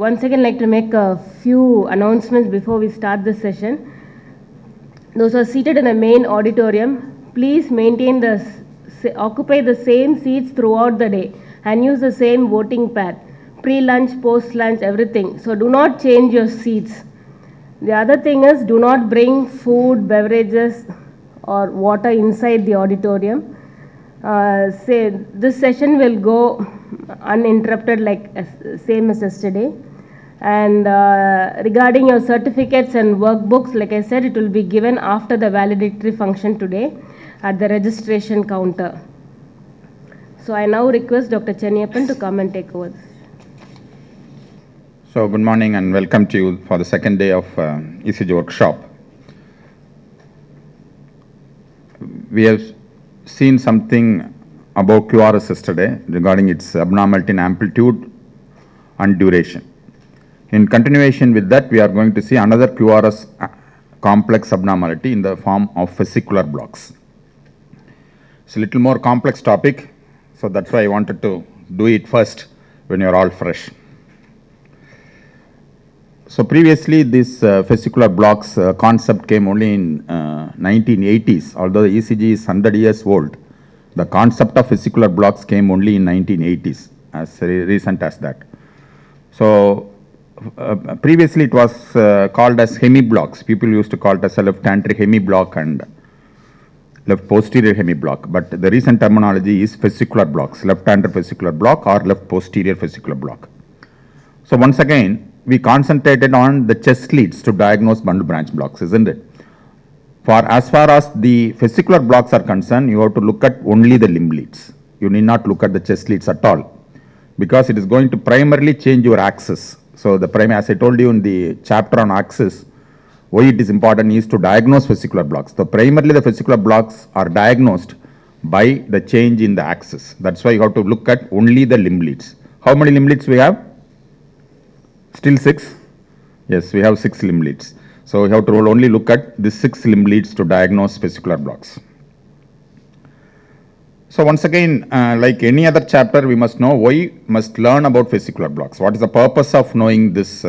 once again like to make a few announcements before we start this session. Those who are seated in the main auditorium, please occupy the same seats throughout the day and use the same voting pad, pre-lunch, post-lunch, everything. So do not change your seats. The other thing is, do not bring food, beverages or water inside the auditorium. This session will go uninterrupted like same as yesterday. And regarding your certificates and workbooks, like I said, it will be given after the valedictory function today at the registration counter. So I now request Dr. Chenniyappan to come and take over. So good morning and welcome to you for the second day of ECG workshop. We have seen something about QRS yesterday regarding its abnormality in amplitude and duration. In continuation with that, we are going to see another QRS complex abnormality in the form of fascicular blocks. It's a little more complex topic, so that's why I wanted to do it first when you're all fresh. So previously this fascicular blocks concept came only in 1980s, although the ECG is 100 years old. The concept of fascicular blocks came only in 1980s, as recent as that. So previously it was called as hemiblocks. People used to call it as a left anterior hemiblock and left posterior hemiblock. But the recent terminology is fascicular blocks, left anterior fascicular block or left posterior fascicular block. So once again, we concentrated on the chest leads to diagnose bundle branch blocks, isn't it? As far as the fascicular blocks are concerned, you have to look at only the limb leads. You need not look at the chest leads at all, because it is going to primarily change your axis. So the as I told you in the chapter on axis, why it is important is to diagnose fascicular blocks. So primarily the fascicular blocks are diagnosed by the change in the axis. That's why you have to look at only the limb leads. How many limb leads we have? Still 6? Yes, we have 6 limb leads. So we have to only look at the 6 limb leads to diagnose fascicular blocks. So once again, like any other chapter, we must know why we must learn about fascicular blocks. What is the purpose of knowing this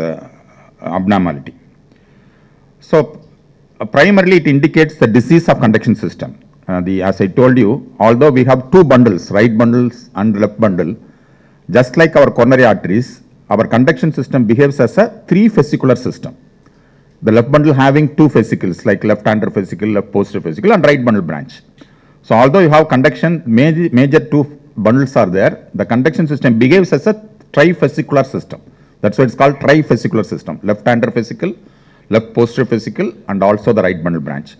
abnormality? So primarily it indicates the disease of conduction system. As I told you, although we have 2 bundles, right bundles and left bundle, just like our coronary arteries, our conduction system behaves as a 3 fascicular system. The left bundle having 2 fascicles like left anterior fascicle, left posterior fascicle and right bundle branch. So although you have conduction, major 2 bundles are there, the conduction system behaves as a trifascicular system. That's why it's called trifascicular system. Left anterior fascicle, left posterior fascicle and also the right bundle branch.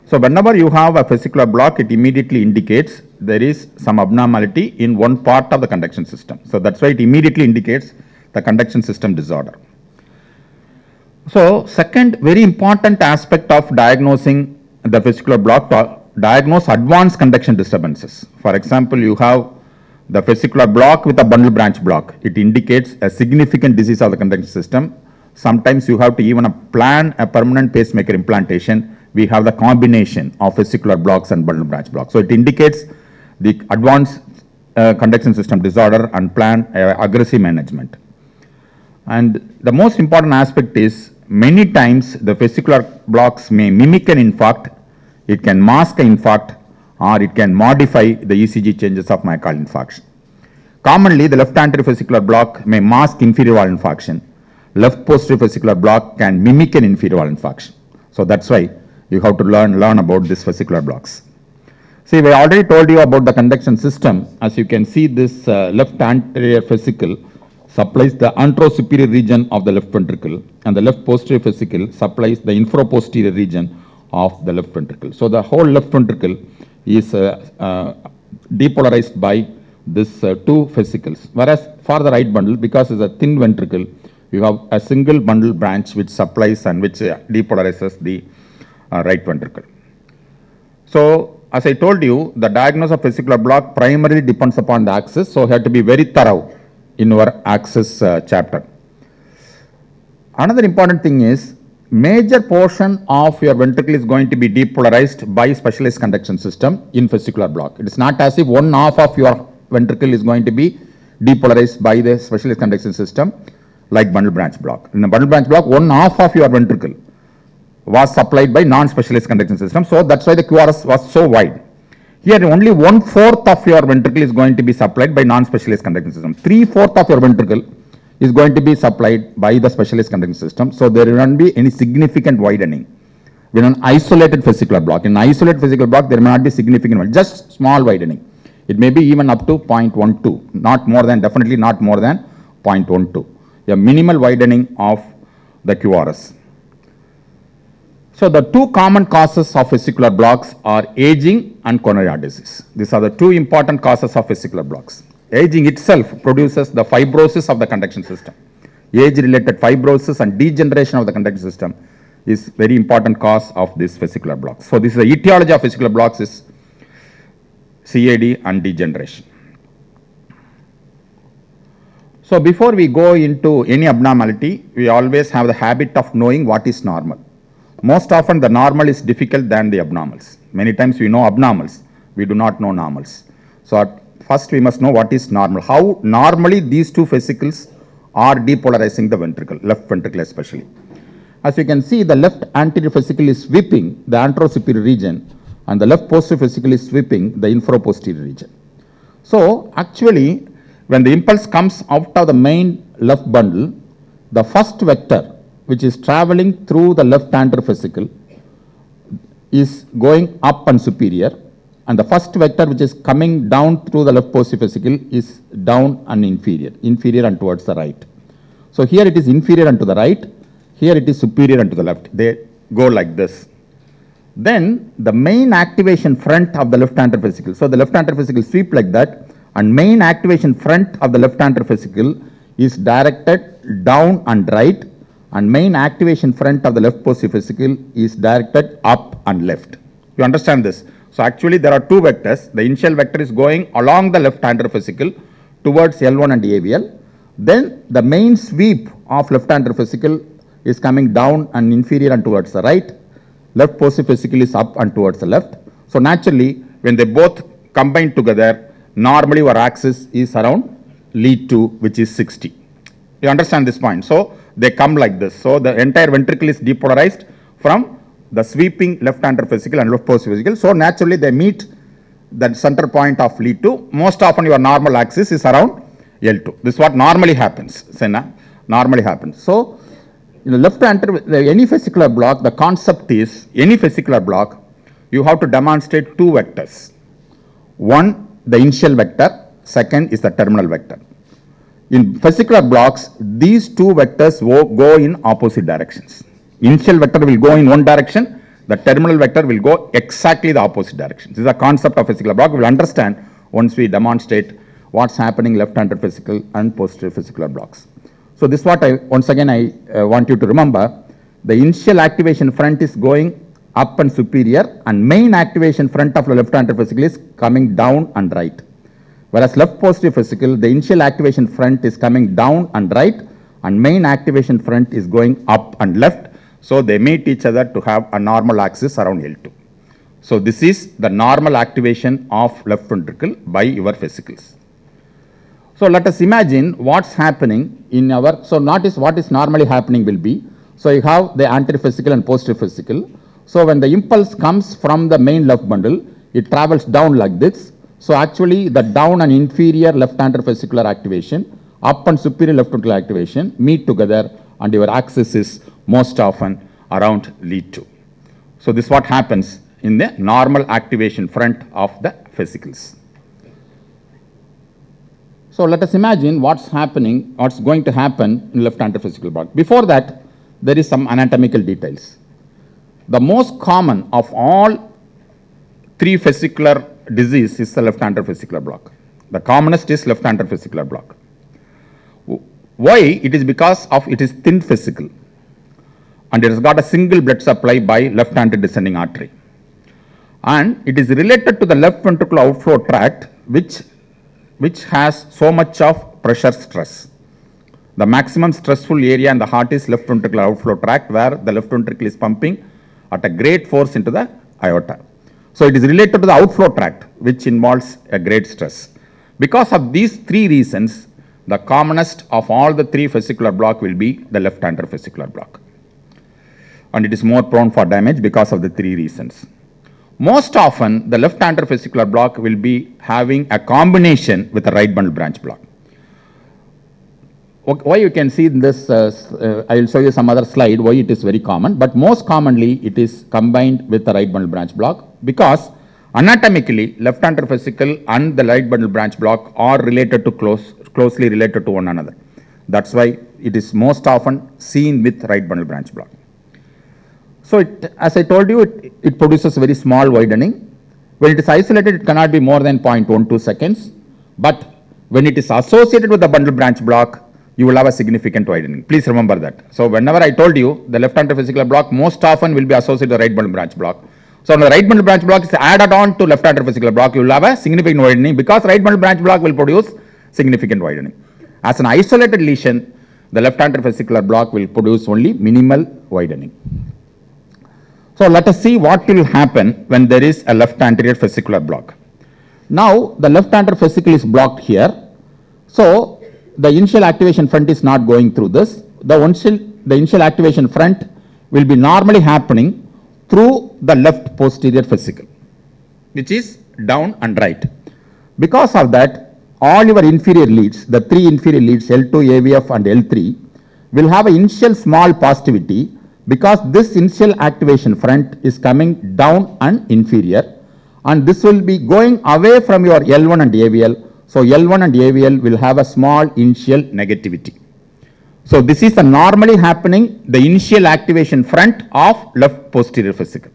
So whenever you have a fascicular block, it immediately indicates there is some abnormality in one part of the conduction system. So that's why it immediately indicates the conduction system disorder. So second very important aspect of diagnosing the fascicular block, to diagnose advanced conduction disturbances. For example, you have the fascicular block with a bundle branch block. It indicates a significant disease of the conduction system. Sometimes you have to even plan a permanent pacemaker implantation. We have the combination of fascicular blocks and bundle branch blocks. So it indicates the advanced conduction system disorder and plan aggressive management. And the most important aspect is many times the fascicular blocks may mimic an infarct, it can mask an infarct, or it can modify the ECG changes of myocardial infarction. Commonly, the left anterior fascicular block may mask inferior valve infarction. Left posterior fascicular block can mimic an inferior valve infarction. So that's why you have to learn about these fascicular blocks. See, we already told you about the conduction system. As you can see, this left anterior fascicle supplies the anterosuperior region of the left ventricle and the left posterior fascicle supplies the infraposterior region of the left ventricle. So the whole left ventricle is depolarized by this 2 fascicles. Whereas for the right bundle, because it's a thin ventricle, you have a single bundle branch which supplies and which depolarizes the right ventricle. So as I told you, the diagnosis of fascicular block primarily depends upon the axis. So you have to be very thorough in our axis chapter. Another important thing is major portion of your ventricle is going to be depolarized by specialized conduction system in fascicular block. It is not as if one half of your ventricle is going to be depolarized by the specialized conduction system. like bundle branch block. In a bundle branch block, one half of your ventricle was supplied by non-specialized conduction system. So that's why the QRS was so wide. Here only 1/4 of your ventricle is going to be supplied by non-specialized conduction system. 3/4 of your ventricle is going to be supplied by the specialized conduction system. So there will not be any significant widening. When an isolated fascicular block, in isolated fascicular block, there may not be significant widening, just small widening. It may be even up to 0.12, not more than, definitely not more than 0.12. A minimal widening of the QRS. So the two common causes of fascicular blocks are aging and coronary heart disease. These are the two important causes of fascicular blocks. Aging itself produces the fibrosis of the conduction system. Age-related fibrosis and degeneration of the conduction system is very important cause of this fascicular blocks. So this is the etiology of fascicular blocks is CAD and degeneration. So before we go into any abnormality, we always have the habit of knowing what is normal. Most often the normal is difficult than the abnormals. Many times we know abnormals, we do not know normals. So at first we must know what is normal. How normally these two fascicles are depolarizing the ventricle, left ventricle especially. As you can see, the left anterior fascicle is sweeping the anterosuperior region and the left posterior fascicle is sweeping the infraposterior region. So actually, when the impulse comes out of the main left bundle, the first vector which is traveling through the left anterior fascicle is going up and superior, and the first vector which is coming down through the left posterior fascicle is down and inferior and towards the right. So here it is inferior and to the right, here it is superior and to the left. They go like this. Then the main activation front of the left anterior fascicle. So the left anterior fascicle sweep like that, and main activation front of the left anterior fascicle is directed down and right, and main activation front of the left posterior fascicle is directed up and left. You understand this? So actually there are two vectors. The initial vector is going along the left anterior fascicle towards L1 and AVL. Then the main sweep of left anterior fascicle is coming down and inferior and towards the right. Left posterior fascicle is up and towards the left. So naturally, when they both combine together, normally our axis is around lead to, which is 60. You understand this point? So they come like this. So the entire ventricle is depolarized from the sweeping left anterior fascicle and left posterior fascicle. So naturally they meet the center point of lead to. Most often your normal axis is around L2. This is what normally happens. Normally happens. So in the left anterior, any fascicular block, the concept is any fascicular block, you have to demonstrate two vectors. One, the initial vector. Second is the terminal vector. In fascicular blocks, these two vectors go in opposite directions. Initial vector will go in one direction, the terminal vector will go exactly the opposite direction. This is the concept of fascicular block. We will understand once we demonstrate what's happening left anterior fascicle and posterior fascicular blocks. So this is what once again I want you to remember. The initial activation front is going up and superior, and main activation front of the left anterior fascicle is coming down and right. Whereas left posterior fascicle, the initial activation front is coming down and right, and main activation front is going up and left. So they meet each other to have a normal axis around L2. So this is the normal activation of left ventricle by your fascicles. So let us imagine what's happening in our, so notice what is normally happening will be, so you have the anterior fascicle and posterior fascicle. So when the impulse comes from the main left bundle, it travels down like this. So actually the down and inferior left anterior fascicular activation, up and superior left ventricular activation meet together, and your axis is most often around lead to. So this is what happens in the normal activation front of the fascicles. So let us imagine what's happening, what's going to happen in left anterior fascicular block. Before that, there is some anatomical details. The most common of all three fascicular disease is the left anterior fascicular block. The commonest is left anterior fascicular block. Why? It is because of it is thin fascicle, and it has got a single blood supply by left anterior descending artery. And it is related to the left ventricular outflow tract, which has so much of pressure stress. The maximum stressful area in the heart is left ventricular outflow tract, where the left ventricle is pumping at a great force into the aorta. So it is related to the outflow tract, which involves a great stress. Because of these three reasons, the commonest of all the three fascicular block will be the left anterior fascicular block. And it is more prone for damage because of the three reasons. Most often, the left anterior fascicular block will be having a combination with a right bundle branch block. Why you can see in this, I will show you some other slide why it is very common, but most commonly it is combined with the right bundle branch block because anatomically left anterior fascicle and the right bundle branch block are related to closely related to one another. That's why it is most often seen with right bundle branch block. So as I told you, it produces very small widening. When it is isolated, it cannot be more than 0.12 seconds, but when it is associated with the bundle branch block, you will have a significant widening. Please remember that. So whenever I told you the left anterior fascicular block most often will be associated with the right bundle branch block. So when the right bundle branch block is added on to left anterior fascicular block, you will have a significant widening because right bundle branch block will produce significant widening. As an isolated lesion, the left anterior fascicular block will produce only minimal widening. So let us see what will happen when there is a left anterior fascicular block. Now the left anterior fascicle is blocked here. So the initial activation front is not going through this. The initial activation front will be normally happening through the left posterior fascicle, which is down and right. Because of that, all your inferior leads, the three inferior leads L2, AVF and L3 will have an initial small positivity because this initial activation front is coming down and inferior, and this will be going away from your L1 and AVL. So L1 and AVL will have a small initial negativity. So this is normally happening the initial activation front of left posterior fascicle.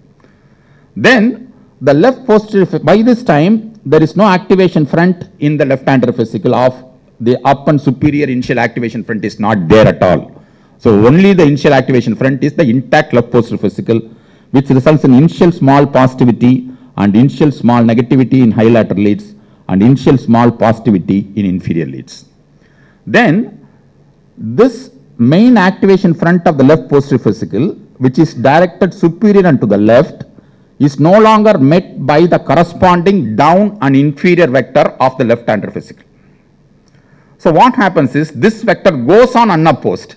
Then the left posterior, by this time there is no activation front in the left anterior fascicle of the up and superior initial activation front is not there at all. So only the initial activation front is the intact left posterior fascicle, which results in initial small positivity and initial small negativity in high lateral leads and initial small positivity in inferior leads. Then this main activation front of the left posterior fascicle, which is directed superior and to the left, is no longer met by the corresponding down and inferior vector of the left anterior fascicle. So what happens is this vector goes on unopposed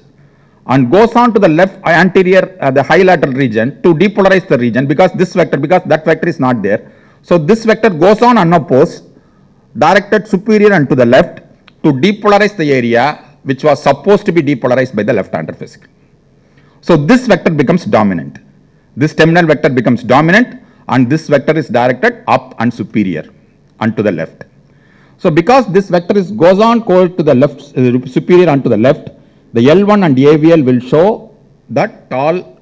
and goes on to the left anterior, the high lateral region to depolarize the region because that vector is not there. So this vector goes on unopposed, directed superior and to the left to depolarize the area which was supposed to be depolarized by the left anterior fascicle. So this vector becomes dominant. This terminal vector becomes dominant and this vector is directed up and superior and to the left. So because this vector goes on to the left, superior and to the left, the L1 and AVL will show the tall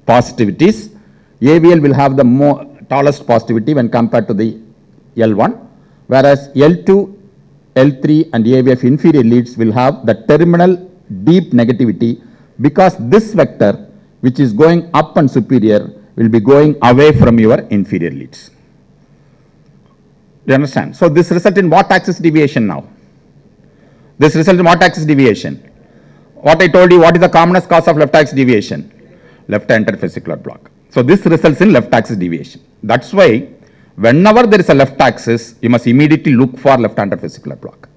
positivities. AVL will have the tallest positivity when compared to the L1. Whereas L2, L3 and AVF inferior leads will have the terminal deep negativity because this vector which is going up and superior will be going away from your inferior leads. Do you understand? So this results in what axis deviation now? This results in what axis deviation? What I told you, what is the commonest cause of left axis deviation? Left anterior fascicular block. So this results in left axis deviation. That's why whenever there is a left axis, you must immediately look for left anterior fascicular block.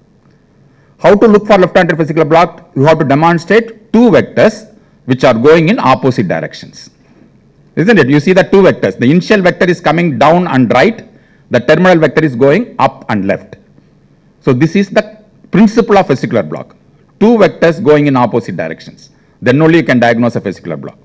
How to look for left anterior fascicular block? You have to demonstrate two vectors which are going in opposite directions. Isn't it? You see the two vectors. The initial vector is coming down and right. The terminal vector is going up and left. So this is the principle of fascicular block. Two vectors going in opposite directions. Then only you can diagnose a fascicular block.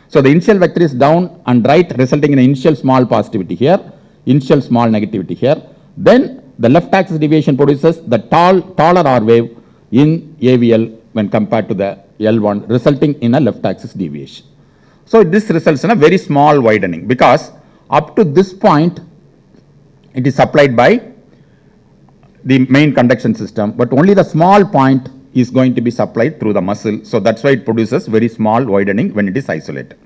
So the initial vector is down and right, resulting in an initial small positivity here, initial small negativity here. Then the left axis deviation produces the taller R wave in AVL when compared to the L1, resulting in a left axis deviation. So this results in a very small widening because up to this point it is supplied by the main conduction system, but only the small point is going to be supplied through the muscle. So that's why it produces very small widening when it is isolated.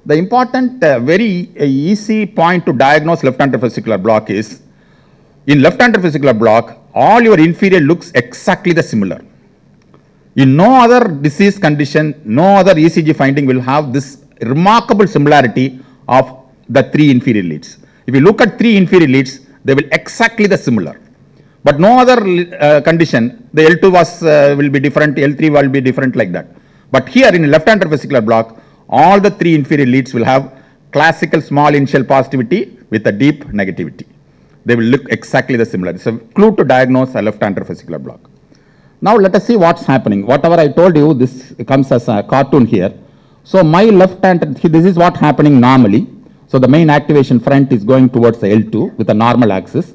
The important, very easy point to diagnose left anterior fascicular block is, in left anterior fascicular block, all your inferior looks exactly the similar. In no other disease condition, no other ECG finding will have this remarkable similarity of the three inferior leads. If you look at three inferior leads, they will exactly the similar. But no other condition, the L2 will be different, L3 will be different like that. But here in left-hander vesicular block, all the three inferior leads will have classical small initial positivity with a deep negativity. They will look exactly the similar. It's a clue to diagnose a left-hander vesicular block. Now let us see what's happening. Whatever I told you, this comes as a cartoon here. So my left-hander, this is what's happening normally. So the main activation front is going towards the L2 with a normal axis.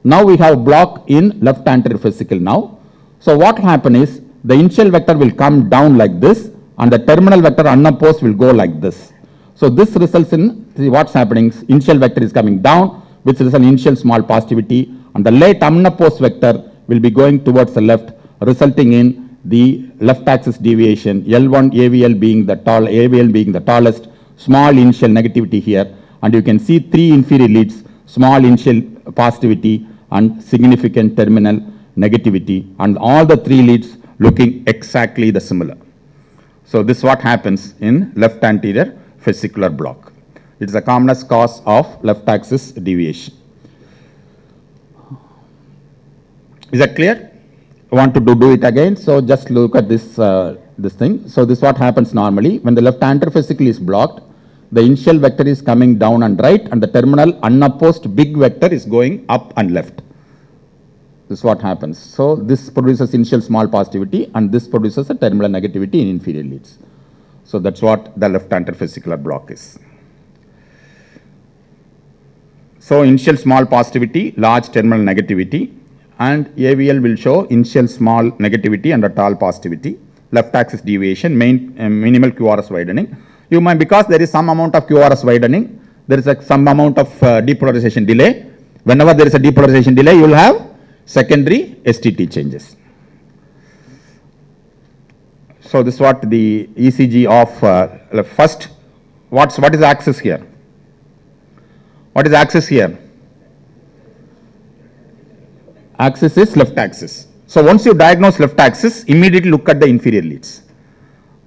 Now we have block in left anterior vesicle now. So what will happen is the initial vector will come down like this and the terminal vector unopposed will go like this. So this results in, see what's happening, initial vector is coming down, which is an initial small positivity, and the late unopposed vector will be going towards the left, resulting in the left axis deviation, L1 AVL being the tallest, small initial negativity here, and you can see three inferior leads, small initial positivity and significant terminal negativity, and all the three leads looking exactly the similar. So this is what happens in left anterior vesicular block. It is the commonest cause of left axis deviation. Is that clear? I want to do it again. So just look at this, this thing. So this is what happens normally. When the left anterior vesicle is blocked, the initial vector is coming down and right, and the terminal unopposed big vector is going up and left. This is what happens. So this produces initial small positivity, and this produces a terminal negativity in inferior leads. So that's what the left anterior vesicular block is. So initial small positivity, large terminal negativity, and AVL will show initial small negativity and a tall positivity, left axis deviation, minimal QRS widening. You might, because there is some amount of QRS widening, there is some amount of depolarization delay. Whenever there is a depolarization delay, you will have secondary STT changes. So this is what the ECG of first. What is the axis here? What is the axis here? Axis is left axis. So once you diagnose left axis, immediately look at the inferior leads.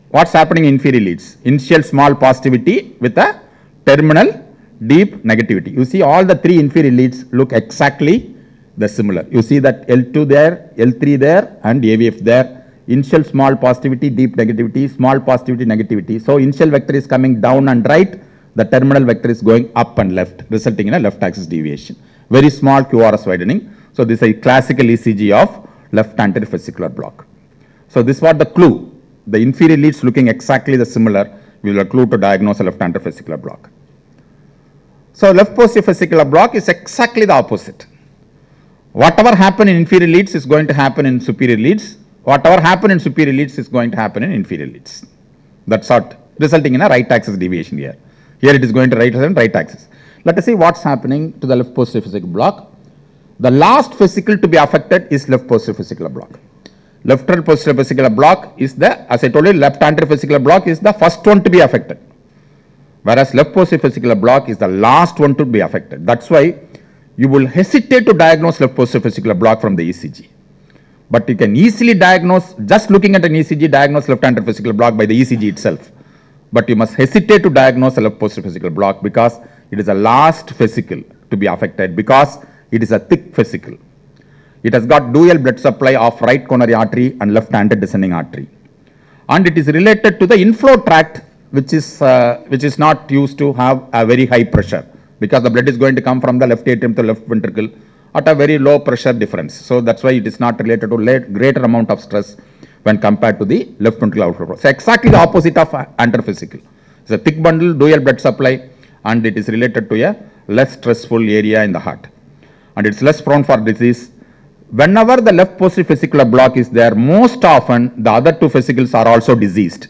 What's happening in inferior leads? Initial small positivity with a terminal deep negativity. You see all the three inferior leads look exactly the similar. You see that L2 there, L3 there, and AVF there. Initial small positivity, deep negativity, small positivity, negativity. So initial vector is coming down and right, the terminal vector is going up and left, resulting in a left axis deviation. Very small QRS widening. So this is a classical ECG of left anterior vesicular block. So this is what the clue. The inferior leads looking exactly the similar will a clue to diagnose a left anterior vesicular block. So left posterior vesicular block is exactly the opposite. Whatever happened in inferior leads is going to happen in superior leads. Whatever happened in superior leads is going to happen in inferior leads. That's what, resulting in a right axis deviation here. Here it is going to right axis. Let us see what's happening to the left posterior vesicular block. The last vesicle to be affected is left posterior vesicular block. Left posterior vesicular block is the, as I told you, left anterior vesicular block is the first one to be affected. Whereas left posterior vesicular block is the last one to be affected. That's why you will hesitate to diagnose left posterior vesicular block from the ECG. But you can easily diagnose, just looking at an ECG, diagnose left anterior vesicular block by the ECG itself. But you must hesitate to diagnose a left posterior vesicular block because it is the last vesicle to be affected, because it is a thick vesicle. It has got dual blood supply of right coronary artery and left anterior descending artery. And it is related to the inflow tract, which is not used to have a very high pressure, because the blood is going to come from the left atrium to left ventricle at a very low pressure difference. So that's why it is not related to greater amount of stress when compared to the left ventricular outflow. So exactly the opposite of anterior vesicle. It's a thick bundle, dual blood supply, and it is related to a less stressful area in the heart. And it's less prone for disease. Whenever the left posterior vesicular block is there, most often the other two vesicles are also diseased,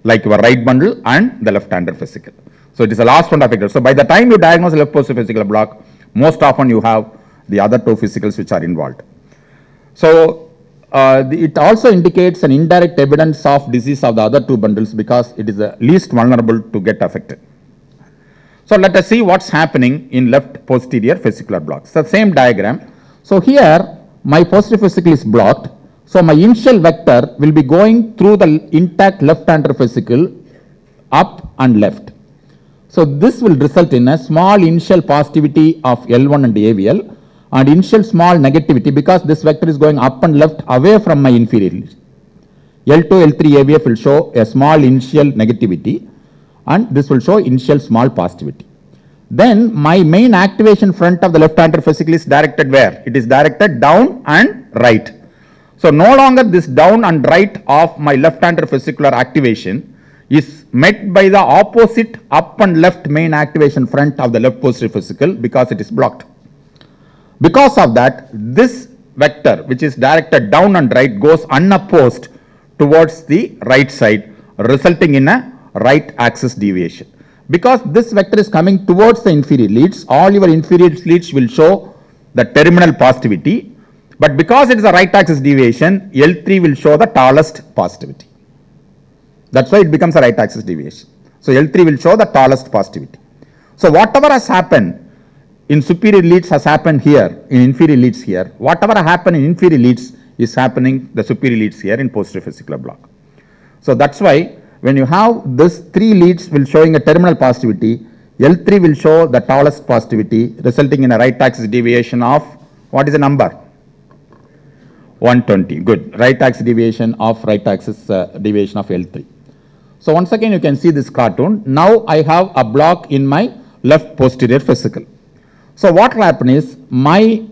like your right bundle and the left anterior vesicle. So it is the last one affected. So by the time you diagnose left posterior vesicular block, most often you have the other two vesicles which are involved. So it also indicates an indirect evidence of disease of the other two bundles, because it is the least vulnerable to get affected. So let us see what's happening in left posterior vesicular blocks. The same diagram. So here my posterior vesicle is blocked. So my initial vector will be going through the intact left anterior vesicle up and left. So this will result in a small initial positivity of L1 and AVL, and initial small negativity because this vector is going up and left away from my inferior leads. L2, L3 AVF will show a small initial negativity and this will show initial small positivity. Then my main activation front of the left anterior fascicle is directed where? It is directed down and right. So no longer this down and right of my left anterior fascicular activation is met by the opposite up and left main activation front of the left posterior fascicle because it is blocked. Because of that, this vector which is directed down and right goes unopposed towards the right side, resulting in a right axis deviation. Because this vector is coming towards the inferior leads, all your inferior leads will show the terminal positivity, but because it is a right axis deviation, L3 will show the tallest positivity. That's why it becomes a right axis deviation. So L3 will show the tallest positivity. So whatever has happened in superior leads has happened here, in inferior leads here. Whatever happened in inferior leads is happening the superior leads here in posterior fascicular block. So that's why when you have this 3 leads will showing a terminal positivity, L3 will show the tallest positivity, resulting in a right axis deviation of, what is the number? 120. Good. Right axis deviation of deviation of L3. So once again you can see this cartoon. Now I have a block in my left posterior fascicle. So what will happen is my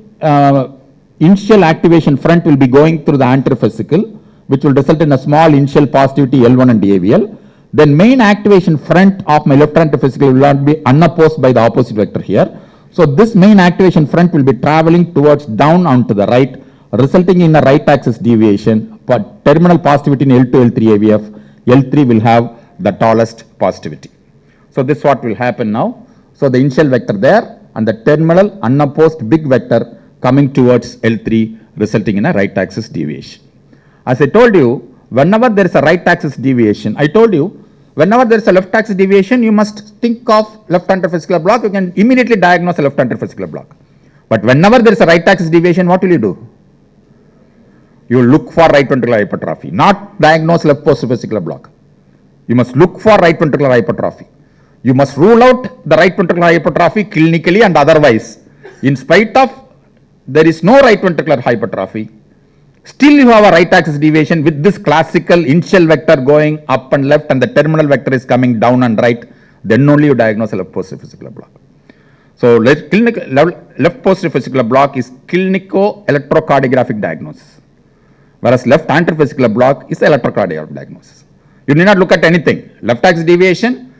initial activation front will be going through the anterior fascicle, which will result in a small initial positivity L1 and AVL. Then main activation front of my left anterior fascicle will not be unopposed by the opposite vector here. So this main activation front will be traveling towards down onto the right, resulting in a right axis deviation. But terminal positivity in L2, L3 AVF, L3 will have the tallest positivity. So this is what will happen now. So the initial vector there and the terminal unopposed big vector coming towards L3, resulting in a right axis deviation. As I told you, whenever there is a right axis deviation, I told you, whenever there is a left axis deviation, you must think of left anterior fascicular block, you can immediately diagnose a left anterior fascicular block. But whenever there is a right axis deviation, what will you do? You look for right ventricular hypertrophy, not diagnose left posterior fascicular block. You must look for right ventricular hypertrophy. You must rule out the right ventricular hypertrophy clinically and otherwise. In spite of there is no right ventricular hypertrophy, still you have a right axis deviation with this classical initial vector going up and left and the terminal vector is coming down and right, then only you diagnose a left posterior fascicular block. So left posterior fascicular block is clinico-electrocardiographic diagnosis, whereas left anterior fascicular block is electrocardiographic diagnosis. You need not look at anything. Left axis deviation,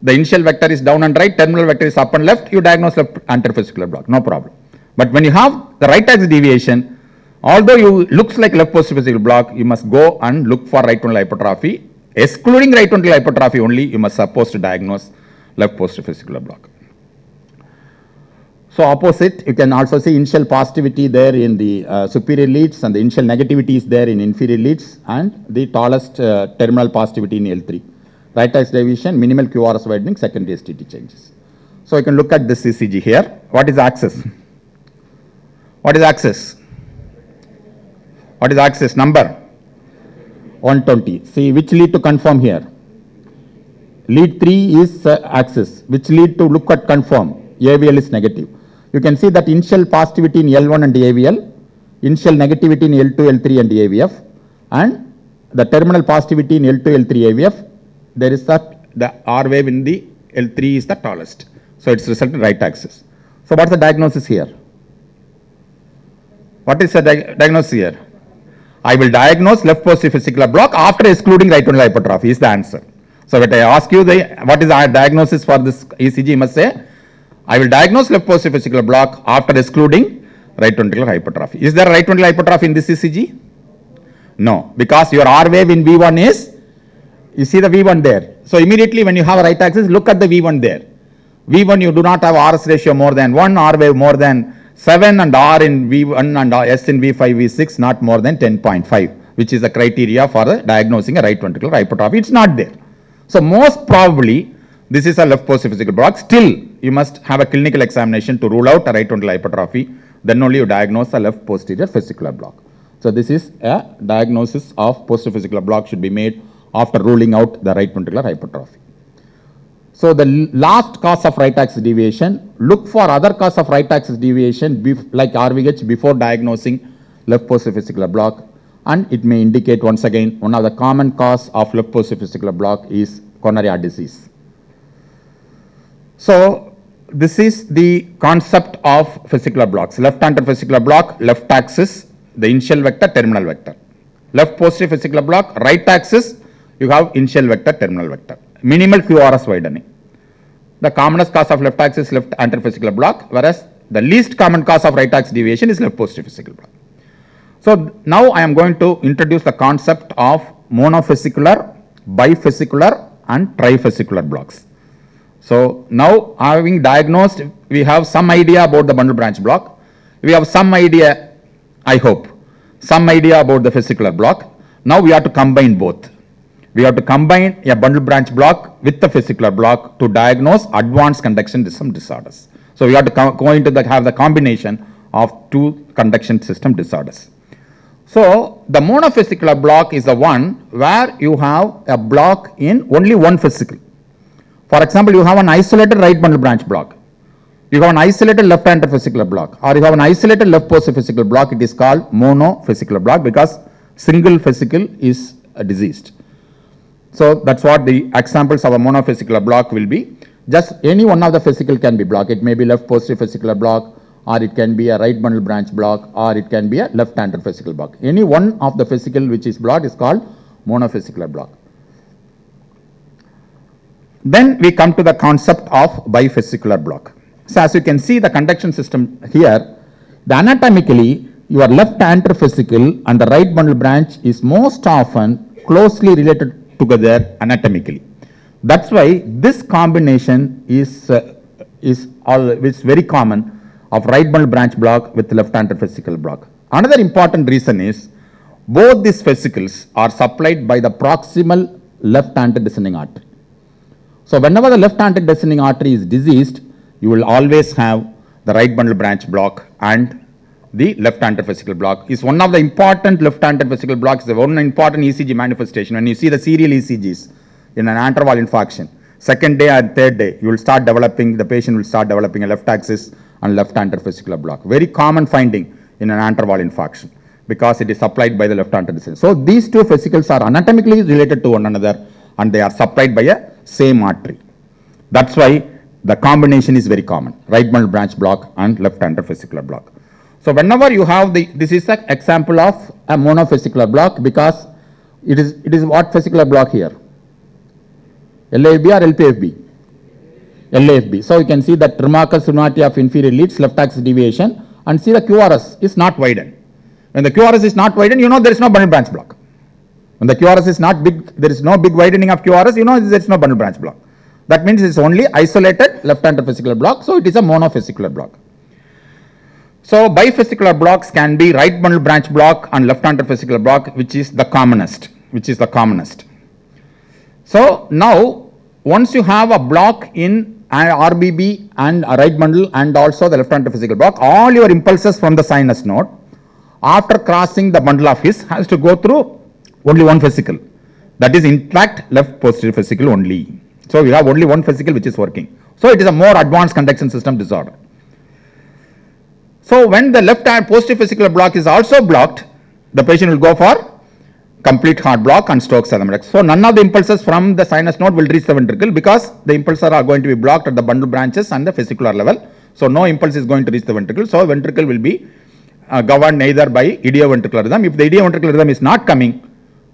the initial vector is down and right, terminal vector is up and left, you diagnose left anterior fascicular block, no problem. But when you have the right axis deviation, although you looks like left posterior fascicular block, you must go and look for right ventricular hypertrophy. Excluding right ventricular hypertrophy only, you must suppose to diagnose left posterior fascicular block. So opposite, you can also see initial positivity there in the superior leads and the initial negativity is there in inferior leads and the tallest terminal positivity in L3. Right axis deviation, minimal QRS widening, secondary STT changes. So you can look at this ECG here. What is axis? What is axis? What is axis number? 120. See which lead to confirm here? Lead 3 is axis. Which lead to look at confirm? AVL is negative. You can see that initial positivity in L1 and AVL, initial negativity in L2, L3 and AVF, and the terminal positivity in L2, L3 AVF. There is the R wave in the L3 is the tallest. So it's result in right axis. So what's the diagnosis here? What is the diagnosis here? I will diagnose left posterior fascicular block after excluding right ventricular hypertrophy is the answer. So when I ask you what is our diagnosis for this ECG, you must say, I will diagnose left posterior fascicular block after excluding right ventricular hypertrophy. Is there a right ventricular hypertrophy in this ECG? No, because your R wave in V1 is, you see the V1 there. So immediately when you have a right axis, look at the V1 there. V1 you do not have RS ratio more than 1, R wave more than 7 and R in V1 and S in V5, V6 not more than 10.5, which is the criteria for diagnosing a right ventricular hypertrophy. It's not there. So most probably this is a left posterior fascicular block. Still you must have a clinical examination to rule out a right ventricular hypertrophy. Then only you diagnose a left posterior fascicular block. So this is a diagnosis of posterior fascicular block should be made after ruling out the right ventricular hypertrophy. So the last cause of right axis deviation, look for other cause of right axis deviation like RVH before diagnosing left posterior vesicular block, and it may indicate once again one of the common cause of left posterior vesicular block is coronary heart disease. So this is the concept of vesicular blocks. Left anterior vesicular block, left axis, the initial vector, terminal vector. Left posterior vesicular block, right axis, you have initial vector, terminal vector. Minimal QRS widening. The commonest cause of left axis is left anterior vesicular block, whereas the least common cause of right axis deviation is left posterior vesicular block. So now I am going to introduce the concept of monovesicular, bivesicular and trivesicular blocks. So now having diagnosed, we have some idea about the bundle branch block. We have some idea, I hope, some idea about the vesicular block. Now we have to combine both. We have to combine a bundle branch block with the vesicular block to diagnose advanced conduction system disorders. So we have to have the combination of two conduction system disorders. So the monovesicular block is the one where you have a block in only one vesicle. For example, you have an isolated right bundle branch block. You have an isolated left anterior vesicular block, or you have an isolated left posterior vesicular block. It is called monovesicular block because single vesicle is diseased. So that's what the examples of a monovesicular block will be. Just any one of the vesicle can be blocked. It may be left posterior vesicular block, or it can be a right bundle branch block, or it can be a left anterior vesicular block. Any one of the vesicle which is blocked is called monovesicular block. Then we come to the concept of bivesicular block. So as you can see the conduction system here, the anatomically your left anterior vesicle and the right bundle branch is most often closely related together anatomically. That's why this combination is very common of right bundle branch block with left anterior vesicular block. Another important reason is both these vesicles are supplied by the proximal left anterior descending artery. So whenever the left anterior descending artery is diseased, you will always have the right bundle branch block and the left anterior vesicular block is one of the important left anterior vesicular blocks, the one important ECG manifestation. When you see the serial ECGs in an anterior wall infarction, second day and third day, you will start developing, the patient will start developing a left axis and left anterior vesicular block. Very common finding in an anterior wall infarction because it is supplied by the left anterior descending. So these two vesicles are anatomically related to one another and they are supplied by a same artery. That's why the combination is very common, right bundle branch block and left anterior vesicular block. So whenever you have this is an example of a monovesicular block because it is what vesicular block here? LAFB or LPFB? LAFB. So you can see that remarkable similarity of inferior leads, left axis deviation, and see the QRS is not widened. When the QRS is not widened, you know there is no bundle branch block. When the QRS is not big, there is no big widening of QRS, you know there is no bundle branch block. That means it is only isolated left anterior vesicular block, so it is a monovesicular block. So bivesicular blocks can be right bundle branch block and left anterior vesicular block, which is the commonest. So now once you have a block in an RBB and a right bundle and also the left anterior vesicular block, all your impulses from the sinus node after crossing the bundle of His has to go through only one vesicle. That is in fact left posterior vesicle only. So you have only one vesicle which is working. So it is a more advanced conduction system disorder. So when the left posterior vesicular block is also blocked, the patient will go for complete heart block and Stokes Salamatics. So none of the impulses from the sinus node will reach the ventricle because the impulses are going to be blocked at the bundle branches and the vesicular level. So no impulse is going to reach the ventricle. So ventricle will be governed either by idioventricular rhythm. If the idioventricular rhythm is not coming,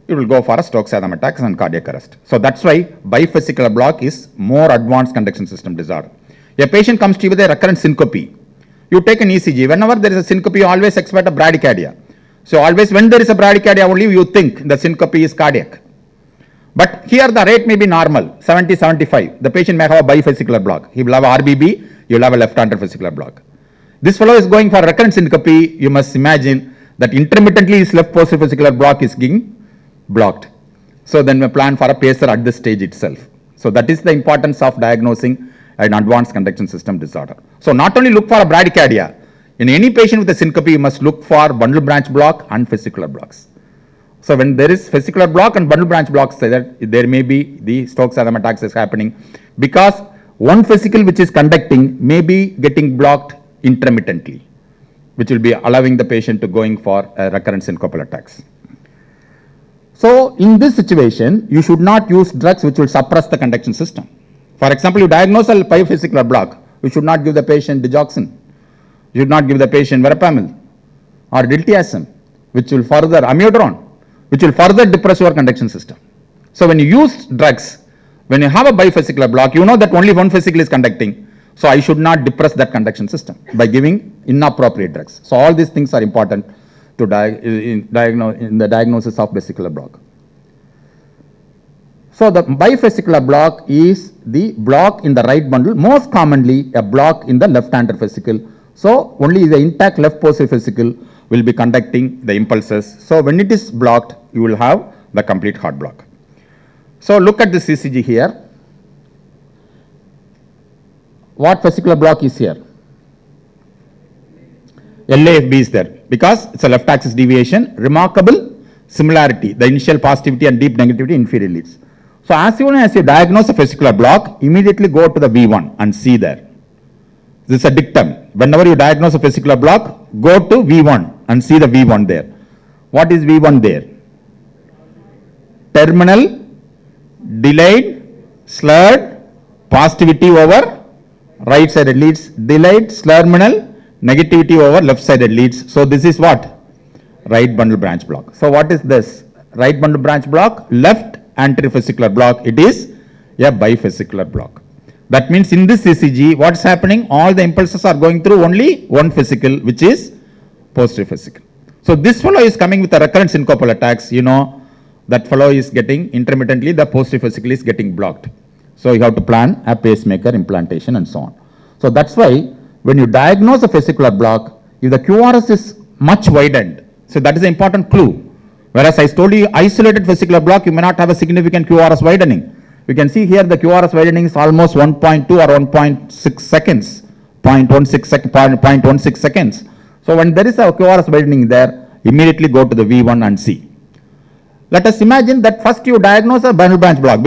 you will go for a Stokes attacks and cardiac arrest. So that's why bivesicular block is more advanced conduction system disorder. A patient comes to you with a recurrent syncope. You take an ECG. Whenever there is a syncope, you always expect a bradycardia. So always when there is a bradycardia only, you think the syncope is cardiac. But here the rate may be normal, 70, 75. The patient may have a bivesicular block. He will have a RBB, you will have a left anterior vesicular block. This fellow is going for recurrent syncope. You must imagine that intermittently his left posterior vesicular block is being blocked. So then we plan for a pacer at this stage itself. So that is the importance of diagnosing an advanced conduction system disorder. So not only look for a bradycardia, in any patient with a syncope you must look for bundle branch block and vesicular blocks. So when there is vesicular block and bundle branch blocks, there may be the Stokes-Adam attacks is happening because one vesicle which is conducting may be getting blocked intermittently, which will be allowing the patient to going for recurrent syncopal attacks. So in this situation, you should not use drugs which will suppress the conduction system. For example, you diagnose a bifesicular block, you should not give the patient digoxin. You should not give the patient verapamil or diltiazem, which will further amiodarone, which will further depress your conduction system. So when you use drugs, when you have a bifesicular block, you know that only one vesicle is conducting. So I should not depress that conduction system by giving inappropriate drugs. So all these things are important to in the diagnosis of vesicular block. So the bifesicular block is the block in the right bundle, most commonly a block in the left-hander vesicle. So only the intact left posterior vesicle will be conducting the impulses. So when it is blocked, you will have the complete heart block. So look at this ECG here. What vesicular block is here? LAFB is there because it's a left axis deviation. Remarkable similarity, the initial positivity and deep negativity inferior leads. So as soon as you diagnose a vesicular block, immediately go to the V1 and see there. This is a dictum. Whenever you diagnose a vesicular block, go to V1 and see the V1 there. What is V1 there? Terminal, delayed, slurred, positivity over right-sided leads, delayed, slurminal, negativity over left-sided leads. So this is what? Right bundle branch block. So what is this? Right bundle branch block, left anterior vesicular block. It is a bifesicular block. That means in this ECG, what's happening? All the impulses are going through only one vesicle, which is posterior vesicle. So this fellow is coming with a recurrent syncopal attacks. You know, that fellow is getting intermittently, the posterior vesicle is getting blocked. So you have to plan a pacemaker implantation and so on. So that's why when you diagnose a vesicular block, if the QRS is much widened, so that is an important clue. Whereas I told you isolated vesicular block, you may not have a significant QRS widening. You can see here the QRS widening is almost 1.2 or 1.6 seconds, 0.16 seconds. So when there is a QRS widening there, immediately go to the V1 and see. Let us imagine that first you diagnose a bundle branch block.